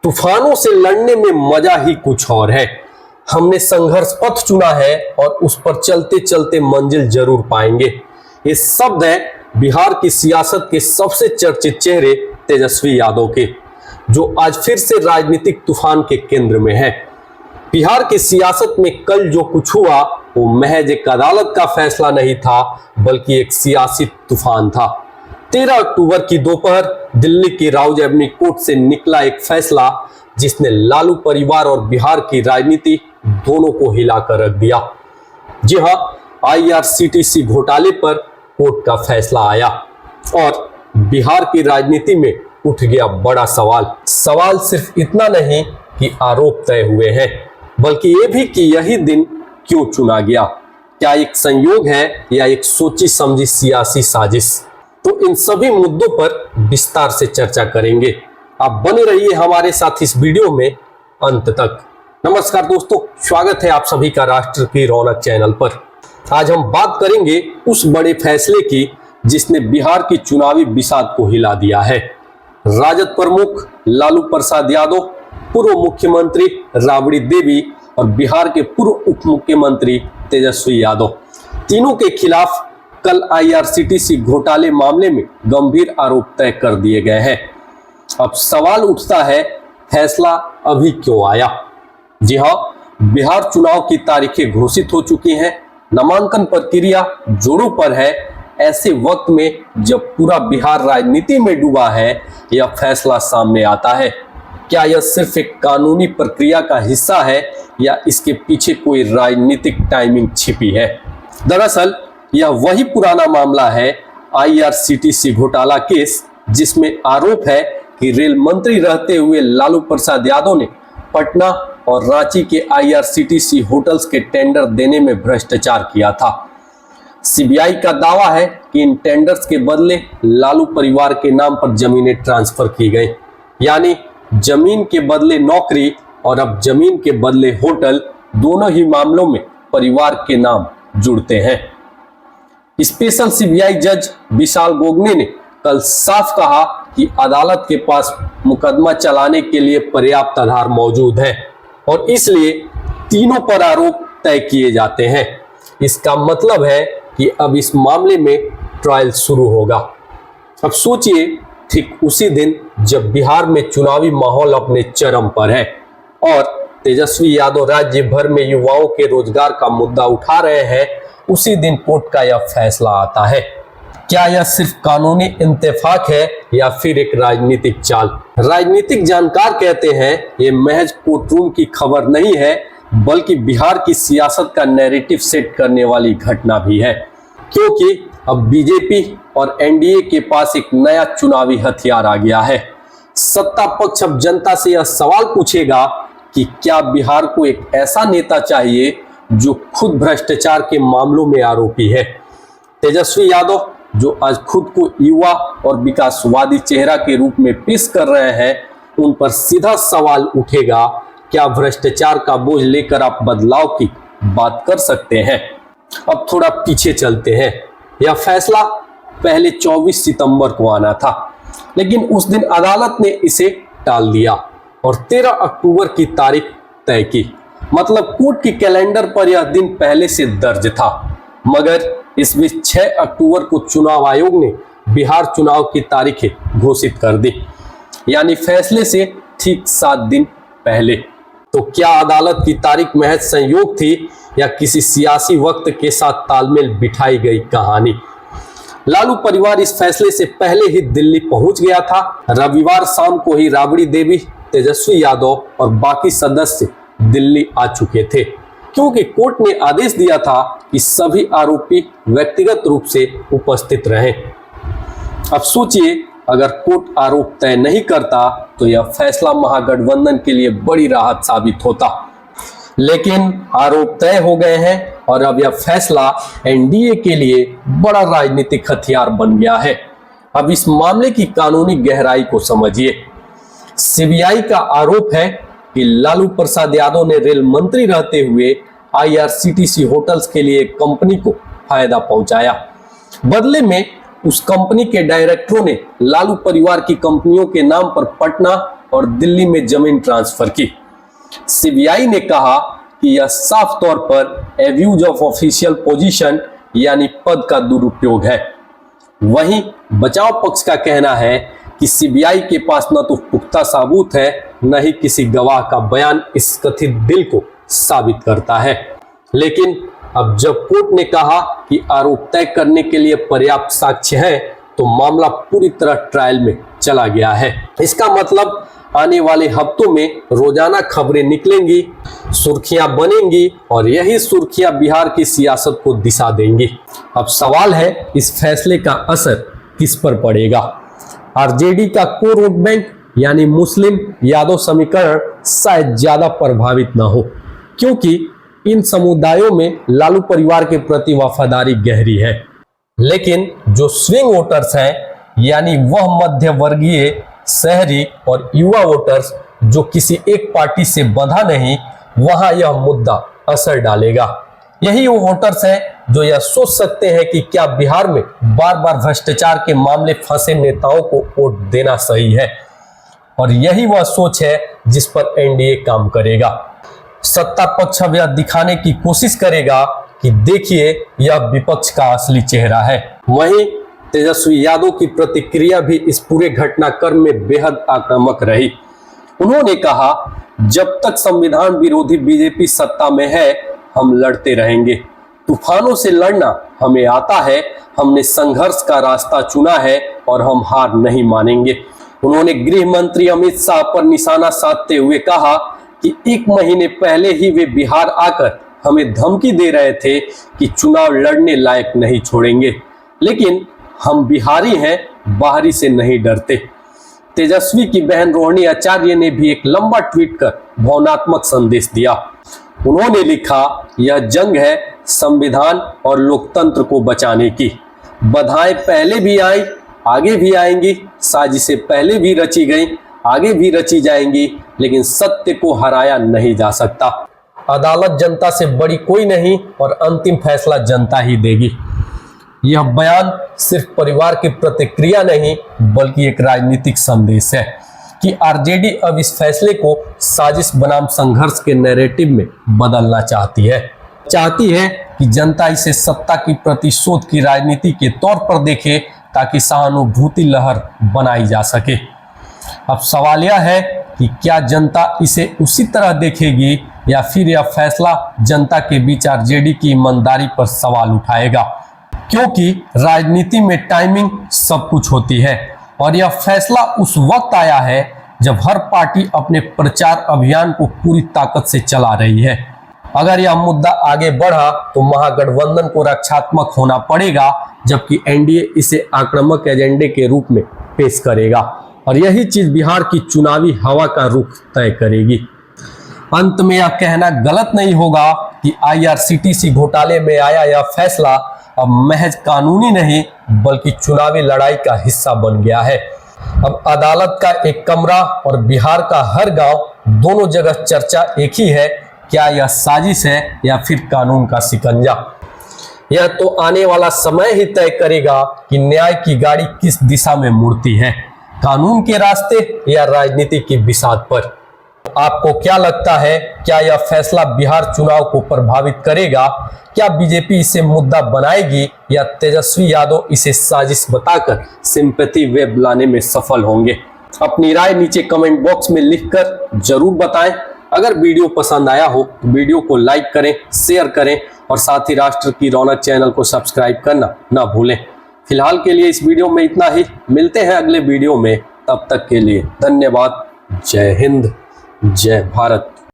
तूफानों से लड़ने में मजा ही कुछ और है। हमने संघर्ष पथ चुना है और उस पर चलते चलते मंजिल जरूर पाएंगे। ये शब्द है बिहार की सियासत के सबसे चर्चित चेहरे तेजस्वी यादव के, जो आज फिर से राजनीतिक तूफान के केंद्र में है। बिहार की सियासत में कल जो कुछ हुआ वो महज एक अदालत का फैसला नहीं था, बल्कि एक सियासी तूफान था। 13 अक्टूबर की दोपहर दिल्ली की राउज एवेन्यू कोर्ट से निकला एक फैसला जिसने लालू परिवार और बिहार की राजनीति दोनों को हिलाकर रख दिया। जी हां, IRCTC घोटाले पर कोर्ट का फैसला आया और बिहार की राजनीति में उठ गया बड़ा सवाल सिर्फ इतना नहीं कि आरोप तय हुए हैं, बल्कि ये भी कि यही दिन क्यों चुना गया। क्या एक संयोग है या एक सोची समझी सियासी साजिश? तो इन सभी मुद्दों पर विस्तार से चर्चा करेंगे। आप बने रहिए हमारे साथ इस वीडियो में अंत तक। नमस्कार दोस्तों, स्वागत है आप सभी का राष्ट्र की रौनक चैनल पर। आज हम बात करेंगे उस बड़े फैसले की जिसने बिहार की चुनावी बिसात को हिला दिया है। राजद प्रमुख लालू प्रसाद यादव, पूर्व मुख्यमंत्री राबड़ी देवी और बिहार के पूर्व उप मुख्यमंत्री तेजस्वी यादव, तीनों के खिलाफ कल IRCTC घोटाले मामले में गंभीर आरोप तय कर दिए गए हैं। अब सवाल उठता है, फैसला अभी क्यों आया? जी हां, बिहार चुनाव की तारीखें घोषित हो चुकी हैं, नामांकन प्रक्रिया जोरों पर है। ऐसे वक्त में जब पूरा बिहार राजनीति में डूबा है, यह फैसला सामने आता है। क्या यह सिर्फ एक कानूनी प्रक्रिया का हिस्सा है या इसके पीछे कोई राजनीतिक टाइमिंग छिपी है? दरअसल यह वही पुराना मामला है, IRCTC घोटाला केस, जिसमें आरोप है कि रेल मंत्री रहते हुए लालू प्रसाद यादव ने पटना और रांची के IRCTC होटल्स के टेंडर देने में भ्रष्टाचार किया था। CBI का दावा है कि इन टेंडर्स के बदले लालू परिवार के नाम पर जमीनें ट्रांसफर की गई, यानी जमीन के बदले नौकरी और अब जमीन के बदले होटल, दोनों ही मामलों में परिवार के नाम जुड़ते हैं। स्पेशल CBI जज विशाल गोगने ने कल साफ कहा कि अदालत के पास मुकदमा चलाने के लिए पर्याप्त आधार मौजूद है और इसलिए तीनों पर आरोप तय किए जाते हैं। इसका मतलब है कि अब इस मामले में ट्रायल शुरू होगा। अब सोचिए, ठीक उसी दिन जब बिहार में चुनावी माहौल अपने चरम पर है और तेजस्वी यादव राज्य भर में युवाओं के रोजगार का मुद्दा उठा रहे हैं, उसी दिन कोर्ट का यह फैसला आता है। क्या यह सिर्फ कानूनी इंतफाक है या फिर एक राजनीतिक चाल? राजनीतिक जानकार कहते हैं ये महज कोर्टरूम की खबर नहीं है, बल्कि बिहार की सियासत का नैरेटिव सेट करने वाली घटना भी है, क्योंकि अब बीजेपी और NDA के पास एक नया चुनावी हथियार आ गया है। सत्ता पक्ष अब जनता से यह सवाल पूछेगा कि क्या बिहार को एक ऐसा नेता चाहिए जो खुद भ्रष्टाचार के मामलों में आरोपी है। तेजस्वी यादव, जो आज खुद को युवा और विकासवादी चेहरा के रूप में पेश कर रहे हैं, उन पर सीधा सवाल उठेगा, क्या भ्रष्टाचार का बोझ लेकर आप बदलाव की बात कर सकते हैं? अब थोड़ा पीछे चलते हैं। यह फैसला पहले 24 सितंबर को आना था, लेकिन उस दिन अदालत ने इसे टाल दिया और 13 अक्टूबर की तारीख तय की। मतलब कोर्ट की कैलेंडर पर यह दिन पहले से दर्ज था, मगर इस बीच 6 अक्टूबर को चुनाव आयोग ने बिहार चुनाव की तारीखें घोषित कर दी, यानी फैसले से ठीक 7 दिन पहले। तो क्या अदालत की तारीख महज संयोग थी या किसी सियासी वक्त के साथ तालमेल बिठाई गई कहानी? लालू परिवार इस फैसले से पहले ही दिल्ली पहुंच गया था। रविवार शाम को ही राबड़ी देवी, तेजस्वी यादव और बाकी सदस्य दिल्ली आ चुके थे, क्योंकि कोर्ट ने आदेश दिया था कि सभी आरोपी व्यक्तिगत रूप से उपस्थित रहें। अब सोचिए, अगर कोर्ट आरोप तय नहीं करता तो यह फैसला महागठबंधन के लिए बड़ी राहत साबित होता, लेकिन आरोप तय हो गए हैं और अब यह फैसला NDA के लिए बड़ा राजनीतिक हथियार बन गया है। अब इस मामले की कानूनी गहराई को समझिए। CBI का आरोप है कि लालू प्रसाद यादव ने रेल मंत्री रहते हुए IRCTC होटल्स के लिए कंपनी को फायदा पहुंचाया। बदले में उस कंपनी के डायरेक्टरों ने लालू परिवार की कंपनियों के नाम पर पटना और दिल्ली में जमीन ट्रांसफर की। सीबीआई ने कहा कि यह साफ तौर पर एब्यूज ऑफ ऑफिशियल पोजीशन यानी पद का दुरुपयोग है। वहीं बचाव पक्ष का कहना है कि सीबीआई के पास न तो पुख्ता सबूत है न ही किसी गवाह का बयान इस कथित डील को साबित करता है। लेकिन अब जब कोर्ट ने कहा कि आरोप तय करने के लिए पर्याप्त साक्ष्य है तो मामला पूरी तरह ट्रायल में चला गया है। इसका मतलब आने वाले हफ्तों में रोजाना खबरें निकलेंगी, सुर्खियां बनेंगी और यही सुर्खियां बिहार की सियासत को दिशा देंगी। अब सवाल है इस फैसले का असर किस पर पड़ेगा। आरजेडी का कोर वोट बैंक यानी मुस्लिम यादव समीकरण शायद ज्यादा प्रभावित न हो, क्योंकि इन समुदायों में लालू परिवार के प्रति वफादारी गहरी है। लेकिन जो स्विंग वोटर्स हैं यानी वह मध्य वर्गीय शहरी और युवा वोटर्स जो किसी एक पार्टी से बंधा नहीं, वहां यह मुद्दा असर डालेगा। यही वो वोटर्स हैं जो यह सोच सकते हैं कि क्या बिहार में बार बार भ्रष्टाचार के मामले फंसे नेताओं को वोट देना सही है, और यही वह सोच है जिस पर एनडीए काम करेगा। सत्ता पक्ष अब यह दिखाने की कोशिश करेगा कि देखिए यह विपक्ष का असली चेहरा है। वहीं तेजस्वी यादव की प्रतिक्रिया भी इस पूरे घटनाक्रम में बेहद आक्रामक रही। उन्होंने कहा, जब तक संविधान विरोधी बीजेपी सत्ता में है हम लड़ते रहेंगे। तूफानों से लड़ना हमें आता है, हमने संघर्ष का रास्ता चुना है और हम हार नहीं मानेंगे। उन्होंने गृह मंत्री अमित शाह पर निशाना साधते हुए कहा कि 1 महीने पहले ही वे बिहार आकर हमें धमकी दे रहे थे कि चुनाव लड़ने लायक नहीं छोड़ेंगे, लेकिन हम बिहारी हैं, बाहरी से नहीं डरते। तेजस्वी की बहन रोहिणी आचार्य ने भी एक लंबा ट्वीट कर भावनात्मक संदेश दिया। उन्होंने लिखा, यह जंग है संविधान और लोकतंत्र को बचाने की। बाधाएं पहले भी आई, आगे भी आएंगी, साजिशें पहले भी रची गई, आगे भी रची जाएंगी, लेकिन सत्य को हराया नहीं जा सकता। अदालत जनता से बड़ी कोई नहीं और अंतिम फैसला जनता ही देगी। यह बयान सिर्फ परिवार की प्रतिक्रिया नहीं बल्कि एक राजनीतिक संदेश है कि आरजेडी अब इस फैसले को साजिश बनाम संघर्ष के नैरेटिव में बदलना चाहती है कि जनता इसे सत्ता की प्रतिशोध की राजनीति के तौर पर देखे ताकि सहानुभूति लहर बनाई जा सके। अब सवाल यह है कि क्या जनता इसे उसी तरह देखेगी या फिर यह फैसला जनता के बीच आरजेडी की ईमानदारी पर सवाल उठाएगा, क्योंकि राजनीति में टाइमिंग सब कुछ होती है और यह फैसला उस वक्त आया है जब हर पार्टी अपने प्रचार अभियान को पूरी ताकत से चला रही है। अगर यह मुद्दा आगे बढ़ा तो महागठबंधन को रक्षात्मक होना पड़ेगा, जबकि एनडीए इसे आक्रामक एजेंडे के रूप में पेश करेगा और यही चीज बिहार की चुनावी हवा का रुख तय करेगी। अंत में यह कहना गलत नहीं होगा कि आईआरसीटीसी घोटाले में आया यह फैसला अब महज कानूनी नहीं बल्कि चुनावी लड़ाई का हिस्सा बन गया है। अब अदालत का एक कमरा और बिहार का हर गांव, दोनों जगह चर्चा एक ही है, क्या यह साजिश है या फिर कानून का शिकंजा। यह तो आने वाला समय ही तय करेगा कि न्याय की गाड़ी किस दिशा में मुड़ती है, कानून के रास्ते या राजनीति की बिसात पर। आपको क्या लगता है, क्या यह फैसला बिहार चुनाव को प्रभावित करेगा? क्या बीजेपी इसे मुद्दा बनाएगी या तेजस्वी यादव इसे साजिश बताकर सिंपैथी वेव लाने में सफल होंगे? अपनी राय नीचे कमेंट बॉक्स में लिखकर जरूर बताएं। अगर वीडियो पसंद आया हो तो वीडियो को लाइक करें, शेयर करें और साथ ही राष्ट्र की रौनक चैनल को सब्सक्राइब करना ना भूलें। फिलहाल के लिए इस वीडियो में इतना ही, मिलते हैं अगले वीडियो में, तब तक के लिए धन्यवाद। जय हिंद, जय भारत।